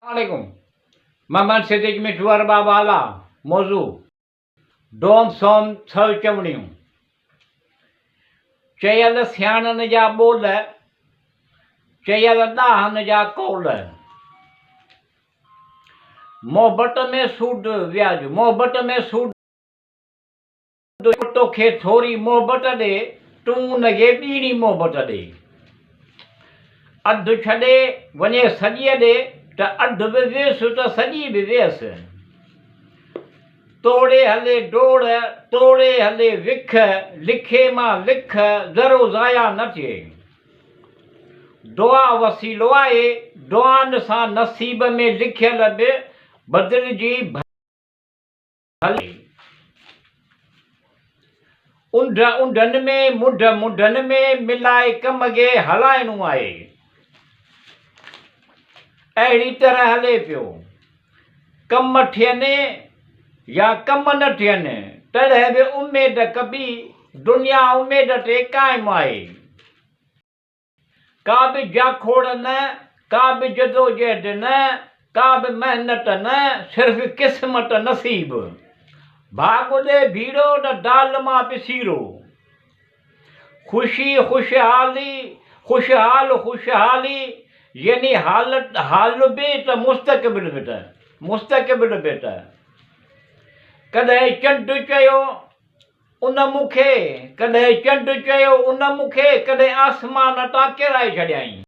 वालेकुम मोहम्मद सिद्दीक मिठुअर बाबाला मौजू डोम सोम छह चवणियूं चयल सियाणनि जा ॿोल चयल ॾाहनि जा कौल मोहबत में सूड व्याज मोहबत में सूड तोखे थोरी मोहबत ॾे तूं हुनखे ॿीणी मोहबत ॾे अधु छॾे वञे सॼीअ ॾे त अधु बि वेसि त सॼी बि वेसि तोड़े हले डोड़ तोड़े हले विख लिखे मां लिख ज़रो ज़ाया न थिए दुआ वसीलो आहे दुआनि सां नसीब में लिखियल बि बदिलजी हले उंड उंडनि में मुंड मुंडनि में मिलाए कम खे हलाइणो आहे अहिड़ी तरह हले पियो कम थियनि या कम न थियनि तॾहिं बि उमेद कबी दुनिया उमेद ते क़ाइमु आहे का बि जाखोड़ न का बि जदोजहद न का बि महिनत न सिर्फ़ु क़िस्मत नसीब भाॻ ॾे भीड़ो त दाल मां पिसीरो ख़ुशी ख़ुशहाली ख़ुशहाली यानी हालत हाल बि त मुस्तक़बिल बि त मुस्तक़बिल बि त कॾहिं चंड चयो उन मूंखे कॾहिं चंड चयो उन मूंखे कॾहिं आसमान तां किराए छॾियईं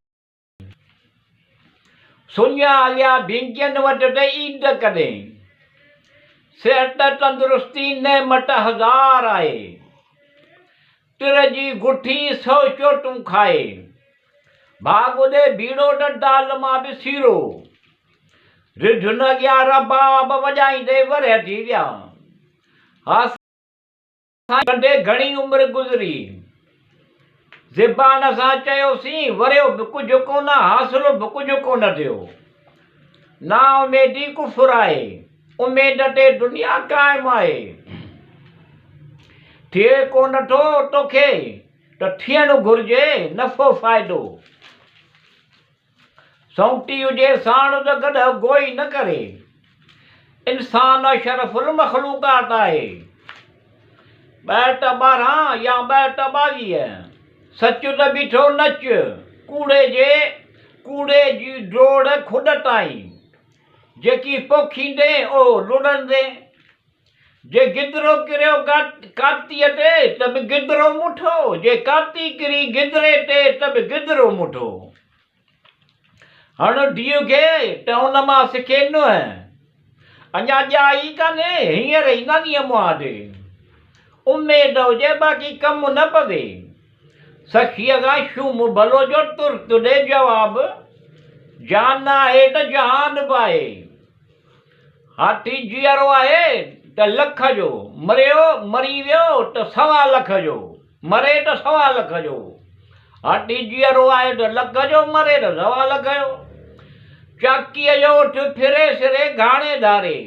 सुञा हलिया भिंगियुनि वटि त ईद कॾहिं सिहत तंदुरुस्ती नेमत हज़ार आहे तिर जी गुठी 100 चोटूं खाए भाॻ ॾे भीड़ो त दाल मां बि सीरो रिढ न ॻिया रबाब वॼाईंदे वरिया थी विया कंदे घणी उमिरि गुज़री ज़बान सां चयोसीं वरियो बि कुझु कोन हासिलो बि कुझु कोन थियो ना उमेदी कुफुर आहे उमेद ते दुनिया क़ाइमु आहे थिए कोन थो तोखे त थियणु घुरिजे नफ़ो फ़ाइदो सौंटी हुजे साण त गॾु गोई न करे इंसान अशरफुल मख़लूक़ात आहे 12 या 22 सच त बीठो नच कूड़े जी डोड़ खुड ताईं जेकी पोखींदे ओ लुड़ंदे जे गिदरो किरियो कातीअ ते त बि गिदरो मुठो जे काती किरी गिदरे ते त बि गिदरो मुठो हण धीउ खे त हुन मां सिखे न अञा ॼाई कान्हे हींअर ई नानीअ मुआदे उमेद हुजे बाक़ी कमु न पवे सखीअ खां शूम भलो जो तुर्त ॾे जवाब जान आहे त जहान बि आहे हाथी जीअरो आहे त लख जो मरी वियो त 1.25 लख जो मरे त 1.25 लख जो हाथी जीअरो आहे त लख जो मरे त 1.25 लख जो चाकीअ जो उठ फिरे सिरे घाणे धारे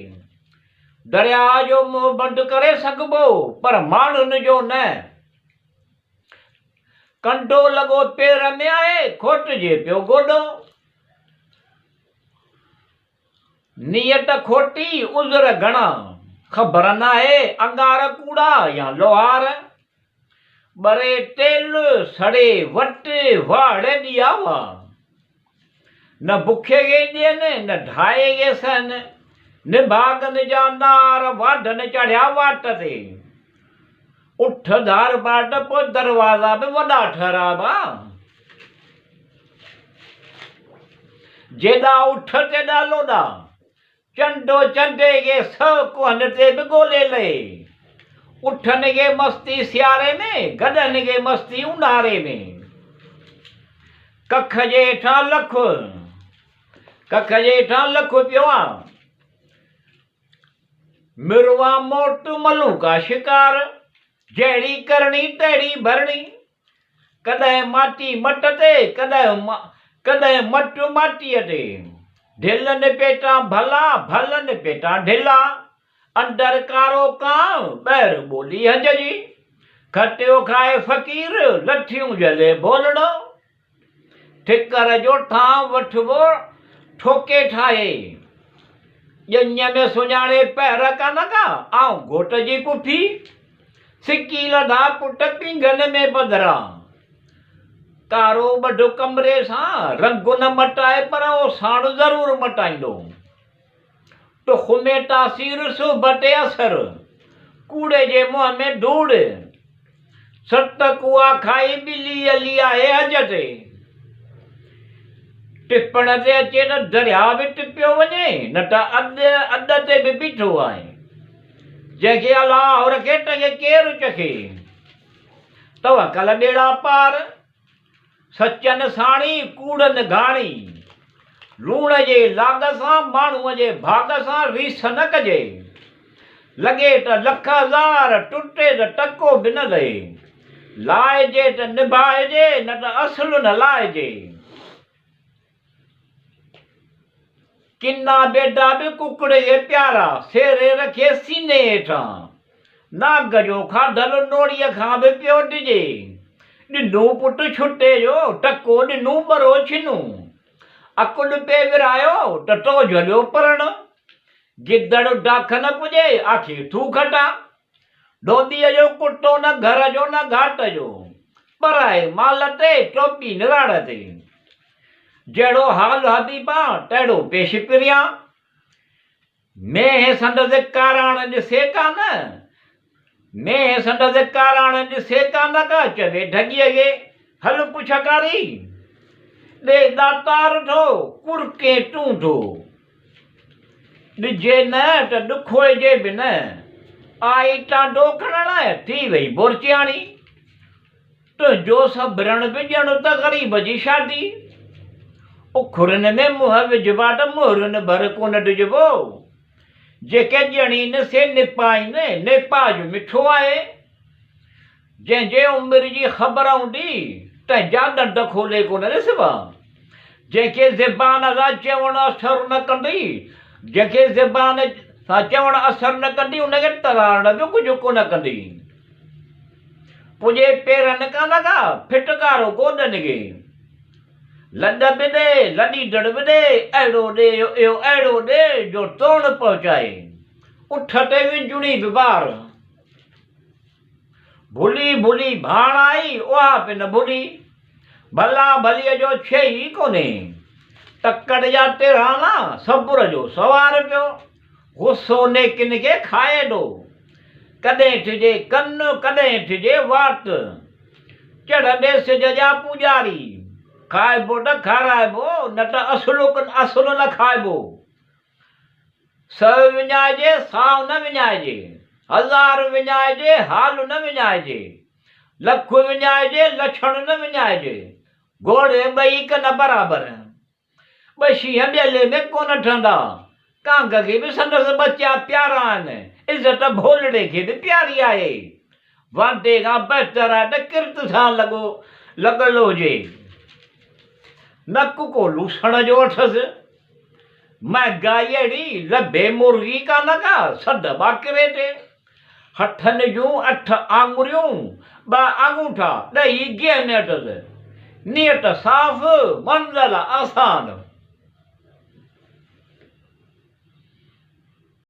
दरिया जो मुंहुं बंदि करे सघिबो पर माण्हुनि जो न कंडो लॻो पेर में आहे खोटिजे पियो गोॾो नियत खोटी उज़र घणा ख़बर न आहे अंगार कूड़ा या लोहार ॿरे तेल सड़े वट वाड़े ॾियावा न बुखे खे ॾियनि न ढाए खे सहनि निभागनि जा नार वाढनि चढ़िया वाट ते उठ धार बाट पोइ दरवाज़ा बि वॾा ठहिरावा जेॾा उठ तेॾा लोॾा चंडो चंडे खे 100 कुहनि ते बि ॻोल्हे लहे उठनि खे मस्ती सियारे में गॾनि खे मस्ती ऊन्हारे में कख जे हेठां लख पियो आहे मिरवा मोट मलू का शिकार जहिड़ी करणी तहिड़ी भरणी कॾहिं माटी मट ते कॾहिं मट माटीअ ते ढिलनि पेटां भला भलनि पेटां ढिला अंदर कारो कां ॿाहिरि ॿोली हज जी खटियो खाए फ़क़ीर लठियूं जले बोलड़ो ठिकर जो ठां वठिबो ठोके ठाहे ॼञ में सुञाणे पैर कान का आऊं घोट जी पुफी सिकी लधा पुट पिंगन में बदिरा कारो बढो कमरे सां रंग न मटाए पर वो साण ज़रूर मटाईंदो टुख में तासीर सो बटे असर कूड़े जे मुंह में धूड़ सत कुआ खाई बिली अली आहे अॼ ते टिपण ते अचे त दरिया बि टिपियो वञे न त अध ते बि बीठो आहे जंहिंखे अलाह रखे तंहिंखे केरु चखे तवकल ॿेड़ा पार सचन साणी कूड़न घाणी लूण जे लाग सां माण्हूअ जे भाग सां रीस न कजे लॻे त लख हज़ार टुटे त टको बि न लहे लाइजे त निभाइजे न त असुल न लाइजे किन्ना बेडा बि कुकड़े जे प्यारा सेरे रखे सीने हेठां नाग जो खाधल नोड़ीअ खां बि पियो ॾिजे ॾिनू पुट छुटे जो टको ॾिनू बरो छिनू अकुल पे विरायो त तो झलियो परण गिदड़ डाख न पुॼे आखिर थू खटा धोबीअ जो कुटो न घर जो न घाट जो पराए माल ते टोपी निराड़ ते जहिड़ो हाल हबीबा तहिड़ो पेश पिरिया में संदसि काराण ॾिसे कान में संदसि काराण ॾिसे कान का चवे ढॻीअ खे हल पुछकारी ॾे दातार ठो कुड़के तूं ठो ॾिजे न त ॾुखोइजे बि न आई टांडो खणण थी वई बोरचियाणी तुंहिंजो सबरण बि ॼण त ग़रीब जी शादी उखुरनि में मुंहं विझबा त मुहरनि भर कोन ॾिजबो जेके ॼणीनि से निपाइनि नेपाज मिठो आहे जंहिंजे उमिरि जी ख़बर हूंदी तंहिंजा ॾंद खोले कोन ॾिसबा जंहिंखे ज़बान सां चवण असरु न कंदी जंहिंखे ज़बान सां चवण असरु न कंदी उनखे तरारण बि कुझु कोन कंदी पुॼे पेरनि कान का फिटकारो गोॾनि खे लॾ बि ॾे लॾीदड़ बि ॾे अहिड़ो ॾे इहो अहिड़ो ॾे जो तोड़ पहुचाए उठ ते विझुणी बि ॿार भुली भुली भाण आई उहा बि न भुली भला भलीअ जो छे ई कोन्हे तकड़ जा तिरहाना सबुर जो सवार पियो गुस्सो नेकिन खे खाए ॾो कॾहिं ठिजे कन कॾहिं ठिजे वात चढ़ंदे सिज जा पूॼारी खाइबो न खाराइबो न त असुल न खाइबो सौ विञाइजे साव न विञाइजे हज़ार विञाइजे हाल न विञाइजे लख विञाइजे लछण न विञाइजे घोड़े ॿई कन बराबरि ॿ शींहं ॿियले में कोन ठहंदा कांग खे बि संदसि बचा प्यारा आहिनि इज़त भोलड़े खे बि प्यारी आहे वांदे खां बहितर आहे त किर्त सां लॻल हुजे नक को लूसण जो अथसि महांगाई अहिड़ी लभे मुर्गी कान का सद बाकिरे ते हथनि जूं 8 आङुरियूं 2 आङूठा ॾही गिह में अथसि नियत साफ़ मंज़िल आसान